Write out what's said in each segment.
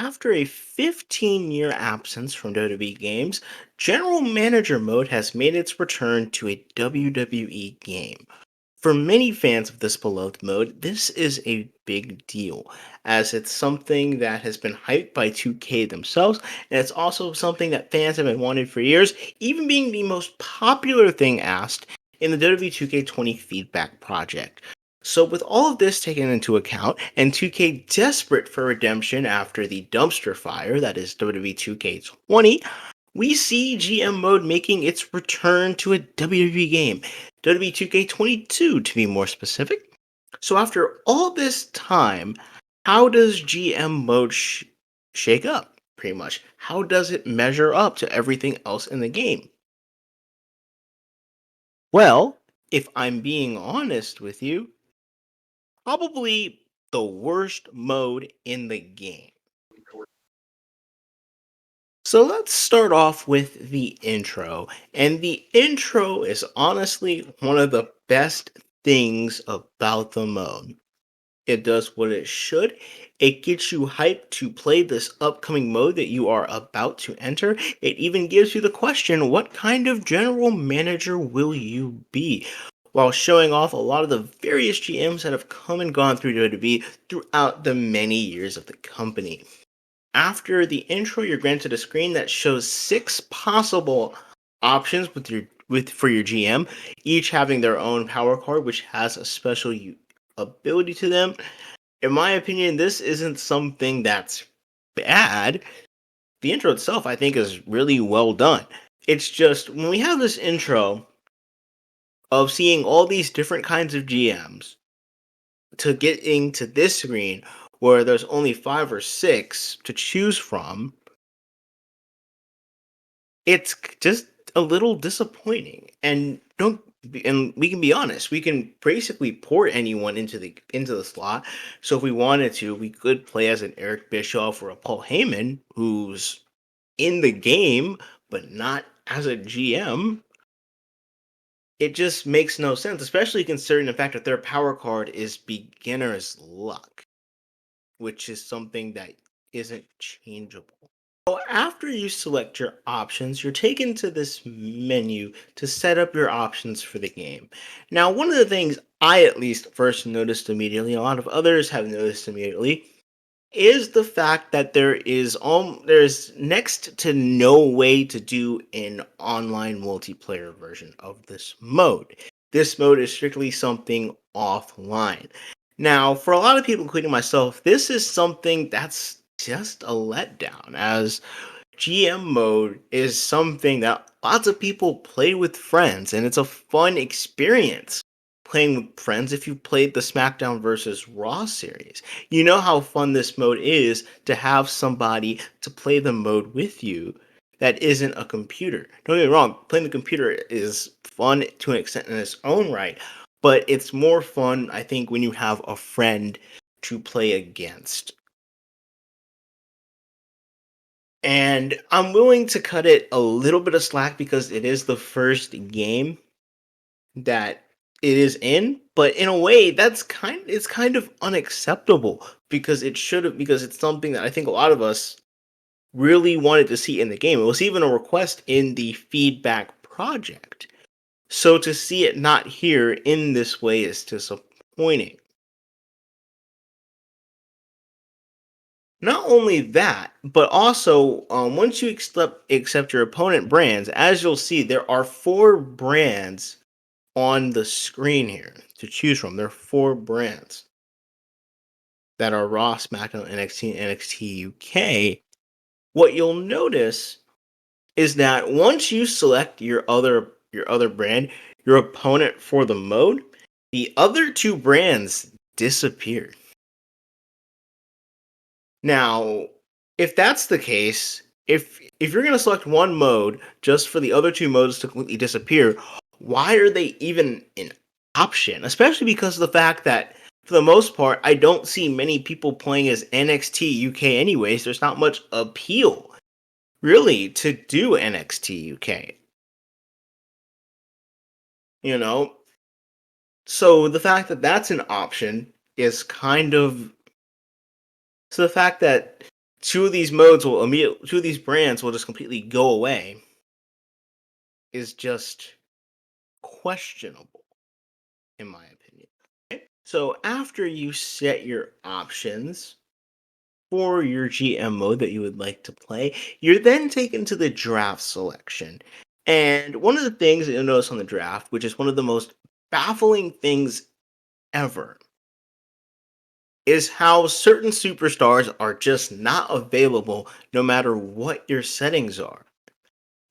After a 15-year absence from WWE Games, General Manager Mode has made its return to a WWE game. For many fans of this beloved mode, this is a big deal, as it's something that has been hyped by 2K themselves, and it's also something that fans have been wanting for years, even being the most popular thing asked in the WWE 2K20 feedback project. So, with all of this taken into account, and 2K desperate for redemption after the dumpster fire that is WWE 2K20, we see GM mode making its return to a WWE game, WWE 2K22 to be more specific. So, after all this time, how does GM mode shake up? Pretty much. How does it measure up to everything else in the game? Well, if I'm being honest with you, probably the worst mode in the game. So let's start off with the intro. And the intro is honestly one of the best things about the mode. It does what it should. It gets you hyped to play this upcoming mode that you are about to enter. It even gives you the question, what kind of general manager will you be? While showing off a lot of the various GMs that have come and gone through WWE throughout the many years of the company. After the intro, you're granted a screen that shows 6 possible options for your GM, each having their own power card, which has a special ability to them. In my opinion, this isn't something that's bad. The intro itself, I think, is really well done. It's just when we have this intro of seeing all these different kinds of GMs to getting to this screen where there's only 5 or 6 to choose from, it's just a little disappointing. And we can be honest, we can basically port anyone into the slot. So if we wanted to, we could play as an Eric Bischoff or a Paul Heyman who's in the game but not as a GM. It just makes no sense, especially considering the fact that their power card is beginner's luck, which is something that isn't changeable. So after you select your options, you're taken to this menu to set up your options for the game. Now, one of the things I at least first noticed immediately, a lot of others have noticed immediately, is the fact that there's next to no way to do an online multiplayer version of this mode. This mode is strictly something offline. Now, for a lot of people, including myself, this is something that's just a letdown, as GM mode is something that lots of people play with friends, and it's a fun experience playing with friends if you played the SmackDown versus Raw series. You know how fun this mode is to have somebody to play the mode with you that isn't a computer. Don't get me wrong, playing the computer is fun to an extent in its own right, but it's more fun, I think, when you have a friend to play against. And I'm willing to cut it a little bit of slack because it is the first game that it is in, but in a way it's kind of unacceptable because it's something that I think a lot of us really wanted to see in the game. It was even a request in the feedback project. So to see it not here in this way is disappointing. Not only that, but also once you accept your opponent brands, as you'll see, there are 4 brands on the screen here to choose from. There are 4 brands that are Raw, SmackDown, NXT, and NXT UK. What you'll notice is that once you select your other brand, your opponent for the mode, the other 2 brands disappear. Now, if that's the case, if you're going to select one mode just for the other 2 modes to completely disappear, why are they even an option? Especially because of the fact that for the most part, I don't see many people playing as NXT UK anyways. There's not much appeal really to do NXT UK, you know? So the fact that that's an option is kind of so the fact that two of these brands will just completely go away is just questionable, in my opinion. So after you set your options for your GM mode that you would like to play, you're then taken to the draft selection. And one of the things that you'll notice on the draft, which is one of the most baffling things ever, is how certain superstars are just not available no matter what your settings are.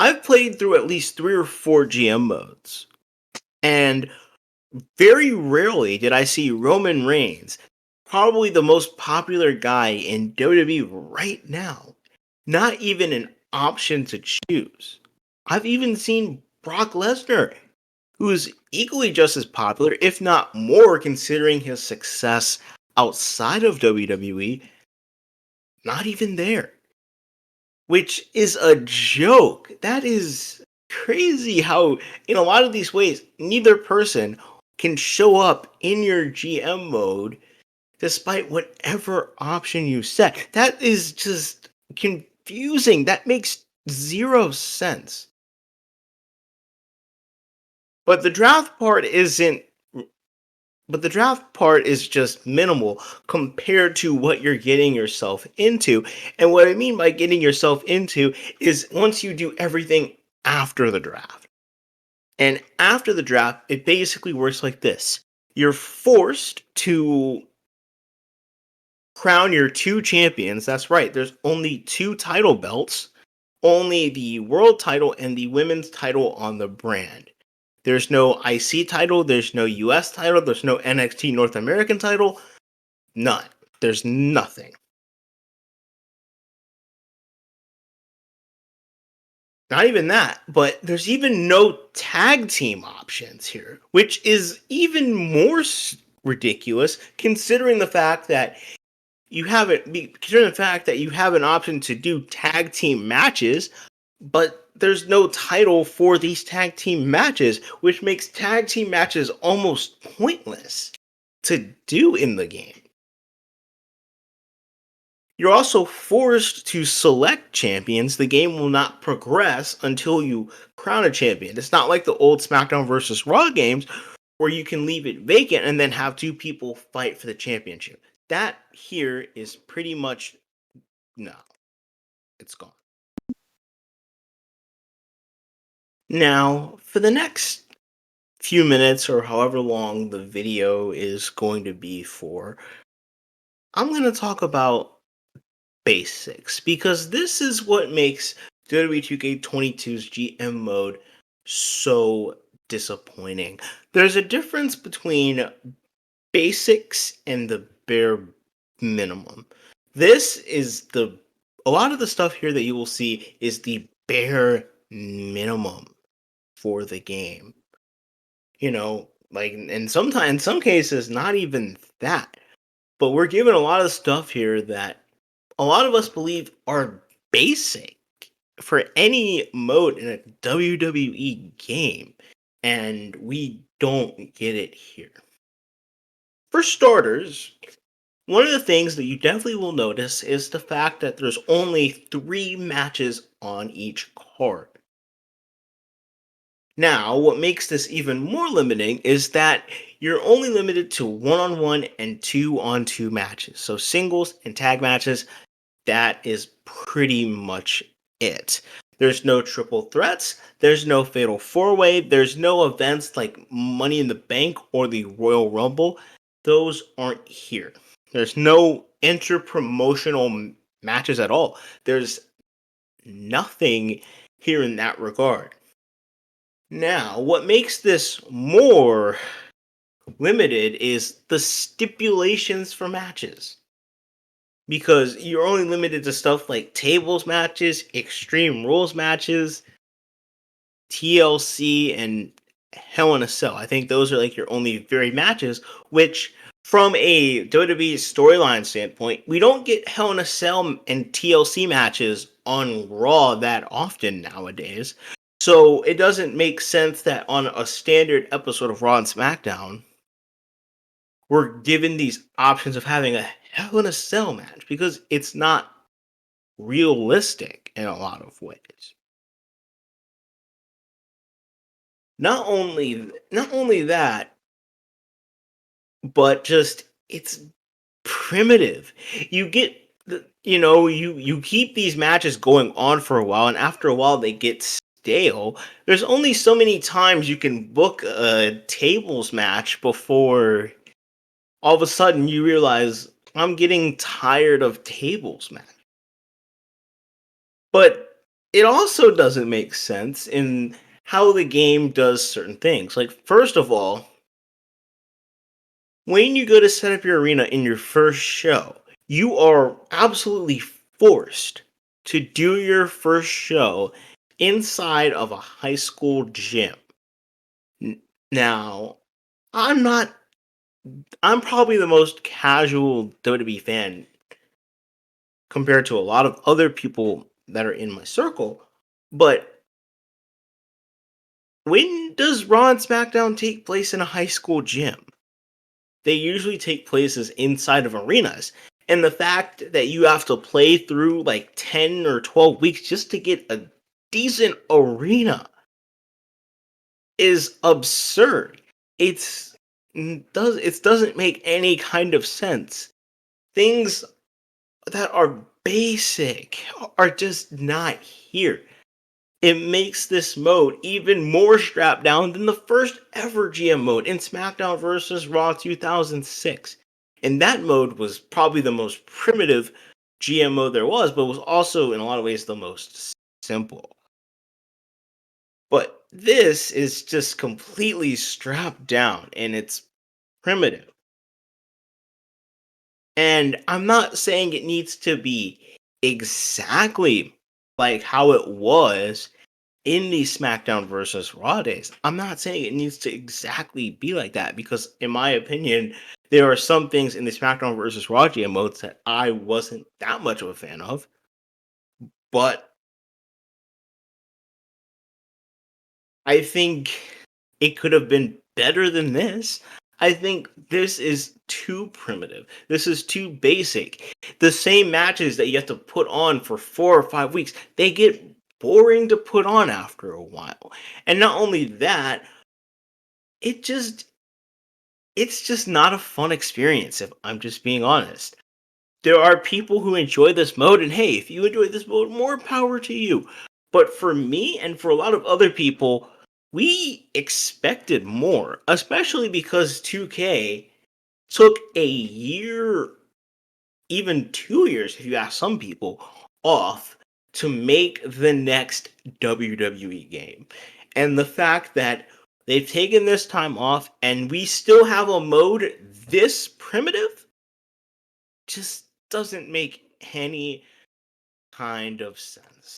I've played through at least 3 or 4 GM modes, and very rarely did I see Roman Reigns, probably the most popular guy in WWE right now, not even an option to choose. I've even seen Brock Lesnar, who's equally just as popular, if not more, considering his success outside of WWE, not even there, which is a joke. That is crazy how, in a lot of these ways, neither person can show up in your GM mode despite whatever option you set. That is just confusing. That makes zero sense. But the draft part isn't but the draft part is just minimal compared to what you're getting yourself into. And what I mean by getting yourself into is once you do everything after the draft. And after the draft, it basically works like this. You're forced to crown your 2 champions. That's right. There's only 2 title belts, only the world title and the women's title on the brand. There's no IC title, there's no US title, there's no NXT North American title, none. There's nothing. Not even that, but there's even no tag team options here, which is even more ridiculous considering the fact that you have an option to do tag team matches, but there's no title for these tag team matches, which makes tag team matches almost pointless to do in the game. You're also forced to select champions. The game will not progress until you crown a champion. It's not like the old SmackDown versus Raw games where you can leave it vacant and then have 2 people fight for the championship. That here is pretty much no, it's gone. Now, for the next few minutes or however long the video is going to be for, I'm going to talk about basics because this is what makes WWE 2k22's GM mode so disappointing. There's a difference between basics and the bare minimum. This is the a lot of the stuff here that you will see is the bare minimum for the game. Like and sometimes in some cases not even that. But we're given a lot of stuff here that a lot of us believe are basic for any mode in a WWE game, and we don't get it here. For starters, one of the things that you definitely will notice is the fact that there's only 3 matches on each card. Now, what makes this even more limiting is that you're only limited to 1-on-1 and 2-on-2 matches. So singles and tag matches, that is pretty much it. There's no triple threats, there's no fatal 4-way, there's no events like Money in the Bank or the Royal Rumble. Those aren't here. There's no inter-promotional matches at all. There's nothing here in that regard. Now, what makes this more limited is the stipulations for matches. Because you're only limited to stuff like tables matches, extreme rules matches, TLC, and Hell in a Cell. I think those are like your only very matches, which from a WWE storyline standpoint, we don't get Hell in a Cell and TLC matches on Raw that often nowadays. So it doesn't make sense that on a standard episode of Raw and SmackDown, we're given these options of having a Hell in a Cell match because it's not realistic in a lot of ways. Not only that, but just it's primitive. You get you keep these matches going on for a while, and after a while they get stale. There's only so many times you can book a tables match before all of a sudden you realize I'm getting tired of tables match. But it also doesn't make sense in how the game does certain things. Like, first of all, when you go to set up your arena in your first show, you are absolutely forced to do your first show inside of a high school gym. N- Now, I'm not, I'm probably the most casual WWE fan compared to a lot of other people that are in my circle, but when does Raw and SmackDown take place in a high school gym? They usually take places inside of arenas. And the fact that you have to play through like 10 or 12 weeks just to get a decent arena is absurd. It's it doesn't make any kind of sense. Things that are basic are just not here. It makes this mode even more strapped down than the first ever GM mode in SmackDown vs. Raw 2006. And that mode was probably the most primitive GM mode there was, but was also in a lot of ways the most simple. But this is just completely strapped down and it's primitive. And I'm not saying it needs to be exactly like how it was in the SmackDown versus Raw days. I'm not saying it needs to exactly be like that because, in my opinion, there are some things in the SmackDown versus Raw GM modes that I wasn't that much of a fan of. But I think it could have been better than this. I think this is too primitive. This is too basic. The same matches that you have to put on for 4 or 5 weeks, they get boring to put on after a while. And not only that, it just it's just not a fun experience if I'm just being honest. There are people who enjoy this mode, and hey, if you enjoy this mode, more power to you. But for me and for a lot of other people, we expected more, especially because 2K took a year, even 2 years, if you ask some people, off to make the next WWE game. And the fact that they've taken this time off and we still have a mode this primitive just doesn't make any kind of sense.